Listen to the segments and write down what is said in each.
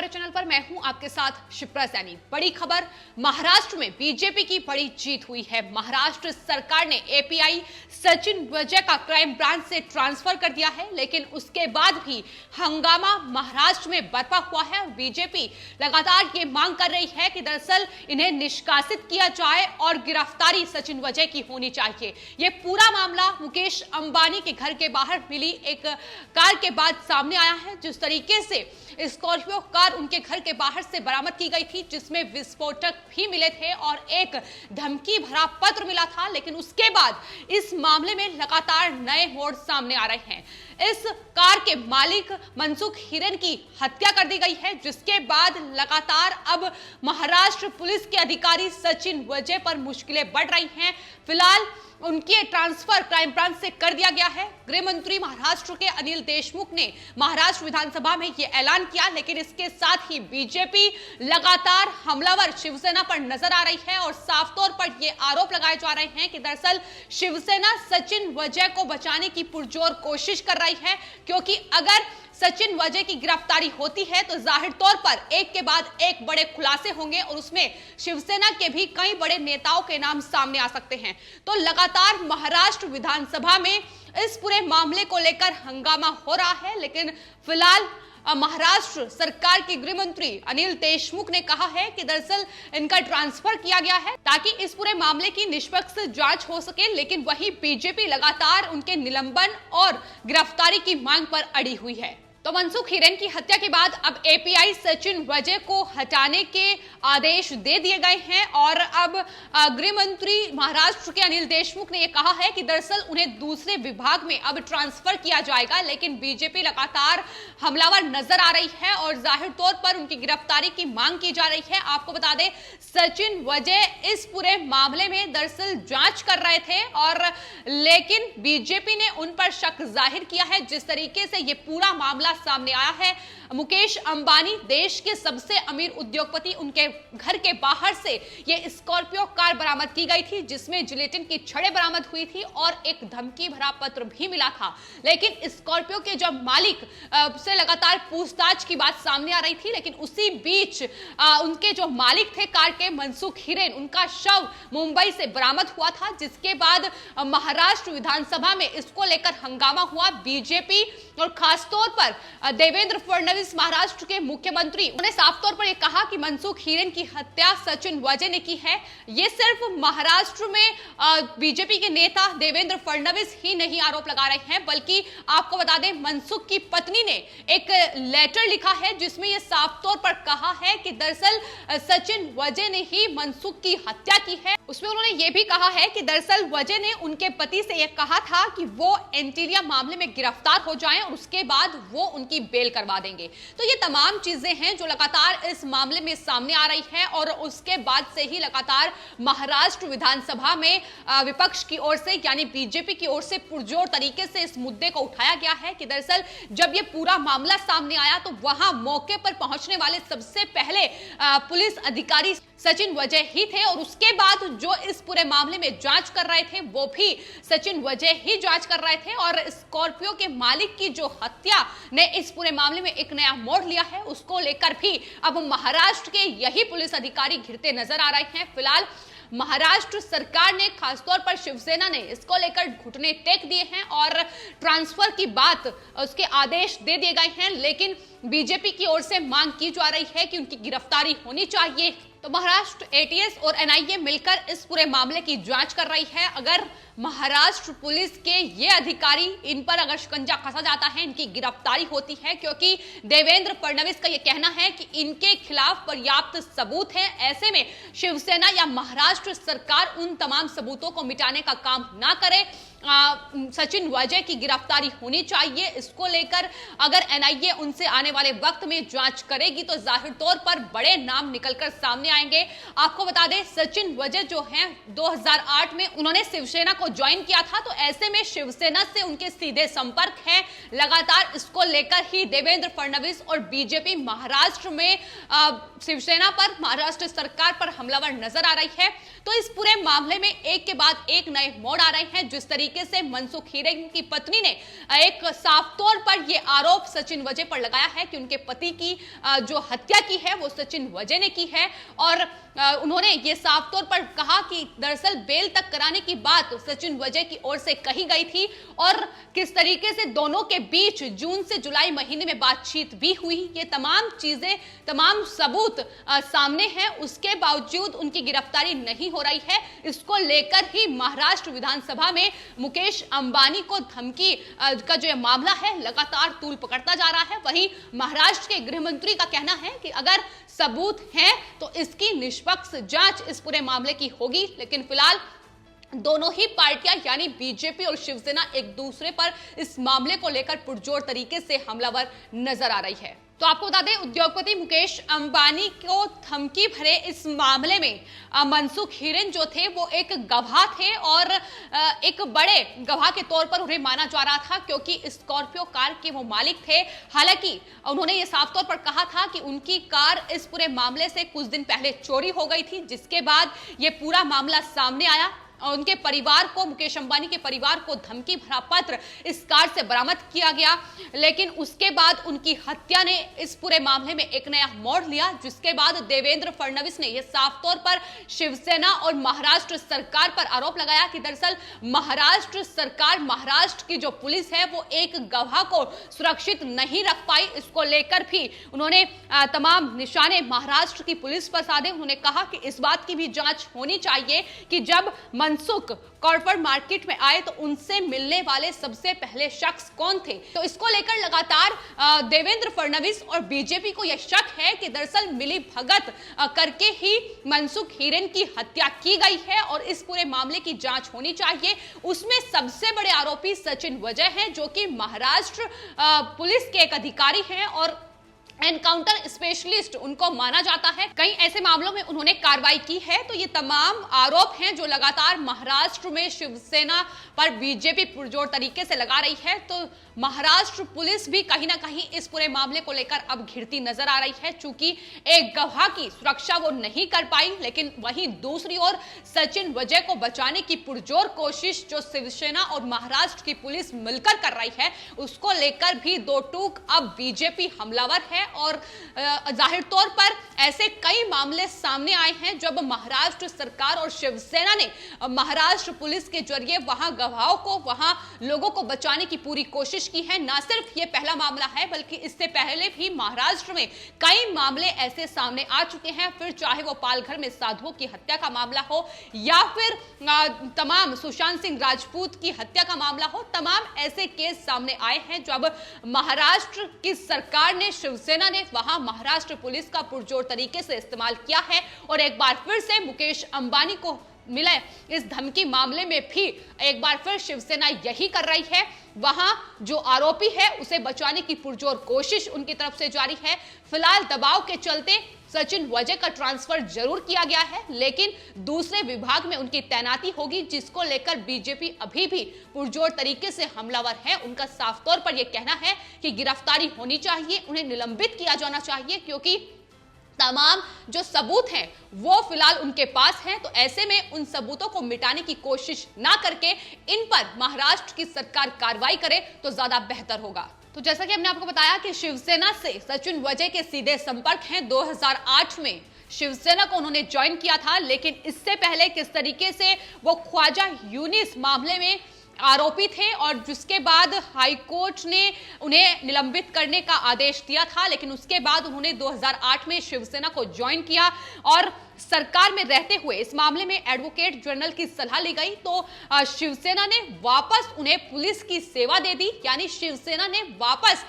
हमारे चैनल पर। मैं हूं आपके साथ शिप्रा सैनी। बड़ी खबर, महाराष्ट्र में बीजेपी की बड़ी जीत हुई है। महाराष्ट्र सरकार ने एपीआई सचिन वाजे का क्राइम ब्रांच से ट्रांसफर कर दिया है, लेकिन उसके बाद भी हंगामा महाराष्ट्र में बरपा हुआ है और बीजेपी लगातार ये मांग कर रही है कि दरअसल इन्हें निष्कासित किया जाए और गिरफ्तारी सचिन वाजे की होनी चाहिए। ये पूरा मामला मुकेश अंबानी के घर के बाहर मिली एक कार के बाद सामने आया है। जिस तरीके से स्कॉर्पियो कार उनके घर के बाहर से बरामद की गई थी, जिसमें विस्फोटक भी मिले थे और एक धमकी भरा पत्र मिला था, लेकिन उसके बाद इस मामले में लगातार नए मोड़ सामने आ रहे हैं। इस कार के मालिक मनसुख हिरेन की हत्या कर दी गई है, जिसके बाद लगातार अब महाराष्ट्र पुलिस के अधिकारी सचिन वाजे पर मुश्किलें बढ़ रही हैं। फिलहाल उनके ट्रांसफर क्राइम ब्रांच से कर दिया गया है। गृह मंत्री महाराष्ट्र के अनिल देशमुख ने महाराष्ट्र विधानसभा में यह ऐलान किया, लेकिन इसके साथ ही बीजेपी लगातार हमलावर शिवसेना पर नजर आ रही है और साफ तौर पर यह आरोप लगाए जा रहे हैं कि दरअसल शिवसेना सचिन वाजे को बचाने की पुरजोर कोशिश कर रही है, क्योंकि अगर सचिन वाजे की गिरफ्तारी होती है तो जाहिर तौर पर एक के बाद एक बड़े खुलासे होंगे और उसमें शिवसेना के भी कई बड़े नेताओं के नाम सामने आ सकते हैं। तो लगातार महाराष्ट्र विधानसभा में इस पूरे मामले को लेकर हंगामा हो रहा है, लेकिन फिलहाल महाराष्ट्र सरकार के गृह मंत्री अनिल देशमुख ने कहा है कि दरअसल इनका ट्रांसफर किया गया है ताकि इस पूरे मामले की निष्पक्ष जांच हो सके, लेकिन वहीं बीजेपी लगातार उनके निलंबन और गिरफ्तारी की मांग पर अड़ी हुई है। तो मनसुख हिरेन की हत्या के बाद अब एपीआई सचिन वाजे को हटाने के आदेश दे दिए गए हैं और अब गृह मंत्री महाराष्ट्र के अनिल देशमुख ने यह कहा है कि दरअसल उन्हें दूसरे विभाग में अब ट्रांसफर किया जाएगा, लेकिन बीजेपी लगातार हमलावर नजर आ रही है और जाहिर तौर पर उनकी गिरफ्तारी की मांग की जा रही है। आपको बता दें, सचिन वाजे इस पूरे मामले में दरअसल जांच कर रहे थे और लेकिन बीजेपी ने उन पर शक जाहिर किया है। जिस तरीके से यह पूरा मामला सामने आया है, मुकेश अंबानी देश के सबसे अमीर उद्योगपति, उनके घर के बाहर से ये स्कॉर्पियो कार बरामद की गई थी, जिसमें जिलेटिन की छड़ें बरामद हुई थी और एक धमकी भरा पत्र भी मिला था। लेकिन स्कॉर्पियो के जो मालिक से लगातार पूछताछ की बात सामने आ रही थी, लेकिन उसी बीच उनके जो मालिक थे कार के मनसुख हिरेन, उनका शव मुंबई से बरामद हुआ था, जिसके बाद महाराष्ट्र विधानसभा में इसको लेकर हंगामा हुआ। बीजेपी और खासतौर पर देवेंद्र फडणवीस महाराष्ट्र के मुख्यमंत्री, उन्होंने साफ तौर पर यह कहा कि मनसुख हिरेन की हत्या सचिन वाजे ने की है। यह सिर्फ महाराष्ट्र में बीजेपी के नेता देवेंद्र फडणवीस ही नहीं आरोप लगा रहे हैं, बल्कि आपको बता दें मनसुख की पत्नी ने एक लेटर लिखा है, जिसमें यह साफ तौर पर कहा है कि दरअसल सचिन वाजे ने ही मनसुख की हत्या की है। उसमें उन्होंने यह भी कहा है कि दरअसल वाजे ने उनके पति से यह कहा था कि वो एंटीलिया मामले में गिरफ्तार हो जाएं और उसके बाद वो उनकी बेल करवा देंगे। तो ये तमाम चीजें हैं जो लगातार इस मामले में सामने आ रही है और उसके बाद से ही लगातार महाराष्ट्र विधानसभा में विपक्ष की ओर से यानी बीजेपी की ओर से पुरजोर तरीके से इस मुद्दे को उठाया गया है कि दरअसल जब ये पूरा मामला सामने आया तो वहां मौके पर पहुंचने वाले सबसे पहले पुलिस अधिकारी सचिन वाजे ही थे और उसके बाद जो इस पूरे मामले में जांच कर रहे थे वो भी सचिन वाजे ही जांच कर रहे थे और स्कॉर्पियो के मालिक की जो हत्या ने इस पूरे मामले में एक नया मोड़ लिया है, उसको लेकर भी अब महाराष्ट्र के यही पुलिस अधिकारी घिरते नजर आ रहे हैं। फिलहाल महाराष्ट्र सरकार ने, खासतौर पर शिवसेना ने इसको लेकर घुटने टेक दिए हैं और ट्रांसफर की बात, उसके आदेश दे दिए गए हैं, लेकिन बीजेपी की ओर से मांग की जा रही है कि उनकी गिरफ्तारी होनी चाहिए। तो महाराष्ट्र एटीएस और एनआईए मिलकर इस पूरे मामले की जांच कर रही है। अगर महाराष्ट्र पुलिस के ये अधिकारी, इन पर अगर शिकंजा कसा जाता है, इनकी गिरफ्तारी होती है, क्योंकि देवेंद्र फडणवीस का यह कहना है कि इनके खिलाफ पर्याप्त सबूत हैं, ऐसे में शिवसेना या महाराष्ट्र सरकार उन तमाम सबूतों को मिटाने का काम ना करे। सचिन वाजे की गिरफ्तारी होनी चाहिए। इसको लेकर अगर एनआईए उनसे आने वाले वक्त में जांच करेगी तो जाहिर तौर पर बड़े नाम निकलकर सामने आएंगे। आपको बता दें, सचिन वाजे जो हैं 2008 में उन्होंने शिवसेना को ज्वाइन किया था, तो ऐसे में शिवसेना से उनके सीधे संपर्क है। लगातार इसको लेकर ही देवेंद्र फडणवीस और बीजेपी महाराष्ट्र में शिवसेना पर, महाराष्ट्र सरकार पर हमलावर नजर आ रही है। तो इस पूरे मामले में एक के बाद एक नए मोड़ आ रहे हैं। जिस तरीके से मनसुख हीरेन की पत्नी ने एक साफ तौर पर यह आरोप सचिन वजय पर लगाया है कि उनके पति की जो हत्या की है वो सचिन वजय ने की है, और उन्होंने ये साफ तौर पर कहा कि दरअसल बेल तक कराने की बात सचिन वजय की ओर से कही गई थी, और किस तरीके से दोनों के बीच जून से जुलाई महीने में बातचीत भी हुई। ये तमाम चीजें, तमाम सबूत सामने हैं, उसके बावजूद उनकी गिरफ्तारी नहीं हो रही है। इसको लेकर ही महाराष्ट्र विधानसभा में मुकेश अंबानी को धमकी का जो मामला है लगातार तूल पकड़ता जा रहा है। वहीं महाराष्ट्र के गृह मंत्री का कहना है कि अगर सबूत हैं तो इसकी निष्पक्ष जांच इस पूरे मामले की होगी, लेकिन फिलहाल दोनों ही पार्टियां यानी बीजेपी और शिवसेना एक दूसरे पर इस मामले को लेकर पुरजोर तरीके से हमलावर नजर आ रही है। तो आपको बता दें, उद्योगपति मुकेश अंबानी को धमकी भरे इस मामले में मनसुख हीरेन जो थे वो एक गवाह थे, और एक बड़े गवाह के तौर पर उन्हें माना जा रहा था क्योंकि स्कॉर्पियो कार के वो मालिक थे। हालांकि उन्होंने ये साफ तौर पर कहा था कि उनकी कार इस पूरे मामले से कुछ दिन पहले चोरी हो गई थी, जिसके बाद ये पूरा मामला सामने आया और उनके परिवार को, मुकेश अंबानी के परिवार को धमकी भरा पत्र इस कार से बरामद किया गया। लेकिन उसके बाद उनकी हत्या ने इस पूरे मामले में एक नया मोड़ लिया, जिसके बाद देवेंद्र फडणवीस ने यह साफ तौर पर शिवसेना और महाराष्ट्र सरकार पर आरोप लगाया कि दरअसल महाराष्ट्र सरकार, महाराष्ट्र की जो पुलिस है वो एक गवाह को सुरक्षित नहीं रख पाई। इसको लेकर भी उन्होंने तमाम निशाने महाराष्ट्र की पुलिस पर साधे। उन्होंने कहा कि इस बात की भी जांच होनी चाहिए कि जब मनसुख कॉर्पोरेट मार्केट में आए तो उनसे मिलने वाले सबसे पहले शख्स कौन थे। तो इसको लेकर लगातार देवेंद्र फडणवीस और बीजेपी को यह शक है कि दरअसल मिली भगत करके ही मनसुख हीरेन की हत्या की गई है और इस पूरे मामले की जांच होनी चाहिए। उसमें सबसे बड़े आरोपी सचिन वजय हैं, जो कि महाराष्ट्र पुलिस के एक अधिकारी हैं और एनकाउंटर स्पेशलिस्ट उनको माना जाता है। कई ऐसे मामलों में उन्होंने कार्रवाई की है। तो ये तमाम आरोप हैं जो लगातार महाराष्ट्र में शिवसेना पर बीजेपी पुरजोर तरीके से लगा रही है। तो महाराष्ट्र पुलिस भी कहीं ना कहीं इस पूरे मामले को लेकर अब घिरती नजर आ रही है, चूंकि एक गवाह की सुरक्षा वो नहीं कर पाई, लेकिन वहीं दूसरी ओर सचिन वजय को बचाने की पुरजोर कोशिश जो शिवसेना और महाराष्ट्र की पुलिस मिलकर कर रही है, उसको लेकर भी दो टूक अब बीजेपी हमलावर है। और जाहिर तौर पर ऐसे कई मामले सामने आए हैं जब महाराष्ट्र सरकार और शिवसेना ने महाराष्ट्र पुलिस के जरिए वहां गवाहों को, वहां लोगों को बचाने की पूरी कोशिश की है। ना सिर्फ ये पहला मामला है, बल्कि इससे पहले भी महाराष्ट्र में कई मामले ऐसे सामने आ चुके हैं। फिर चाहे वो पालघर में साधुओं की हत्या का मामला हो या फिर तमाम सुशांत सिंह राजपूत की हत्या का मामला हो, तमाम ऐसे केस सामने आए हैं जब महाराष्ट्र की सरकार ने, शिवसेना ने वहां महाराष्ट्र पुलिस का पुरजोर तरीके से इस्तेमाल किया है। और एक बार फिर से मुकेश अंबानी को मिले इस धमकी मामले में भी एक बार फिर शिवसेना यही कर रही है। वहां जो आरोपी है उसे बचाने की पुरजोर कोशिश उनकी तरफ से जारी है। फिलहाल दबाव के चलते सचिन वजय का ट्रांसफर जरूर किया गया है, लेकिन दूसरे विभाग में उनकी तैनाती होगी, जिसको लेकर बीजेपी अभी भी पुरजोर तरीके से हमलावर है। उनका साफ तौर पर यह कहना है कि गिरफ्तारी होनी चाहिए, उन्हें निलंबित किया जाना चाहिए, क्योंकि तमाम जो सबूत हैं वो फिलहाल उनके पास हैं। तो ऐसे में उन सबूतों को मिटाने की कोशिश ना करके इन पर महाराष्ट्र की सरकार कार्रवाई करे तो ज्यादा बेहतर होगा। तो जैसा कि हमने आपको बताया कि शिवसेना से सचिन वजय के सीधे संपर्क हैं। 2008 में शिवसेना को उन्होंने ज्वाइन किया था, लेकिन इससे पहले किस तरीके से वो ख्वाजा यूनिस मामले में आरोपी थे और जिसके बाद हाईकोर्ट ने उन्हें निलंबित करने का आदेश दिया था, लेकिन उसके बाद उन्होंने 2008 में शिवसेना को ज्वाइन किया और सरकार में रहते हुए इस मामले में एडवोकेट जनरल की सलाह ली गई। तो शिवसेना ने वापस उन्हें पुलिस की सेवा दे दी, यानी शिवसेना ने वापस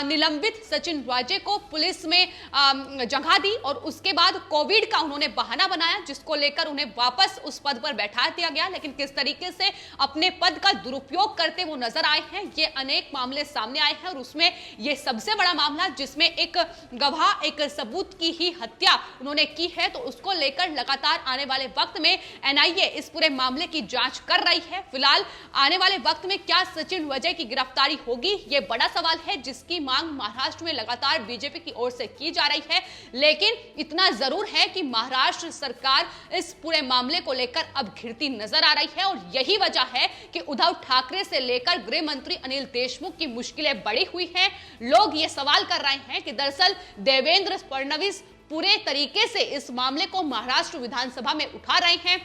निलंबित सचिन वजय को पुलिस में जगह दी और उसके बाद कोविड का उन्होंने बहाना बनाया, जिसको लेकर उन्हें वापस उस पद पर बैठा दिया गया। लेकिन किस तरीके से अपने पद का दुरुपयोग करते वो नजर आए हैं, ये अनेक मामले सामने आए हैं और उसमें ये सबसे बड़ा मामला जिसमें एक गवाह, एक सबूत की ही हत्या उन्होंने की है, तो उसको लेकर लगातार आने वाले वक्त में एनआईए इस पूरे मामले की जांच कर रही है। फिलहाल आने वाले वक्त में क्या सचिन विजय की गिरफ्तारी होगी, ये बड़ा सवाल है जिसकी मांग महाराष्ट्र में लगातार बीजेपी की ओर से की जा रही है। लेकिन इतना जरूर है कि महाराष्ट्र सरकार इस पूरे मामले को लेकर अब घिरती नजर आ रही है और यही वजह है कि उद्धव ठाकरे से लेकर गृह मंत्री अनिल देशमुख की मुश्किलें बढ़ी हुई हैं। लोग ये सवाल कर रहे हैं कि दरअसल देवेंद्र फडणवीस पूरे तरीके से इस मामले को महाराष्ट्र विधानसभा में उठा रहे हैं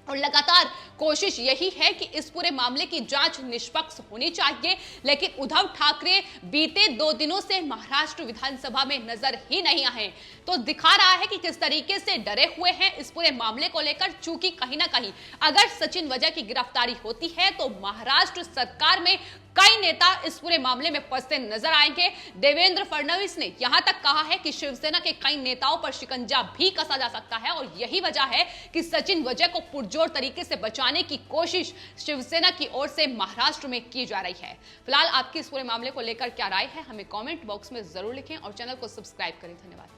और लगातार कोशिश यही है कि इस पूरे मामले की जांच निष्पक्ष होनी चाहिए। लेकिन उद्धव ठाकरे बीते 2 दिनों से महाराष्ट्र विधानसभा में नजर ही नहीं आए, तो दिखा रहा है कि किस तरीके से डरे हुए हैं इस पूरे मामले को लेकर। चूंकि कहीं ना कहीं अगर सचिन विजय की गिरफ्तारी होती है तो महाराष्ट्र सरकार में कई नेता इस पूरे मामले में फंसते नजर आएंगे। देवेंद्र फडणवीस ने यहां तक कहा है कि शिवसेना के कई नेताओं पर शिकंजा भी कसा जा सकता है और यही वजह है कि सचिन विजय को पुरजोर तरीके से बचाने की कोशिश शिवसेना की ओर से महाराष्ट्र में की जा रही है। फिलहाल आपकी इस पूरे मामले को लेकर क्या राय है, हमें कमेंट बॉक्स में जरूर लिखें और चैनल को सब्सक्राइब करें। धन्यवाद।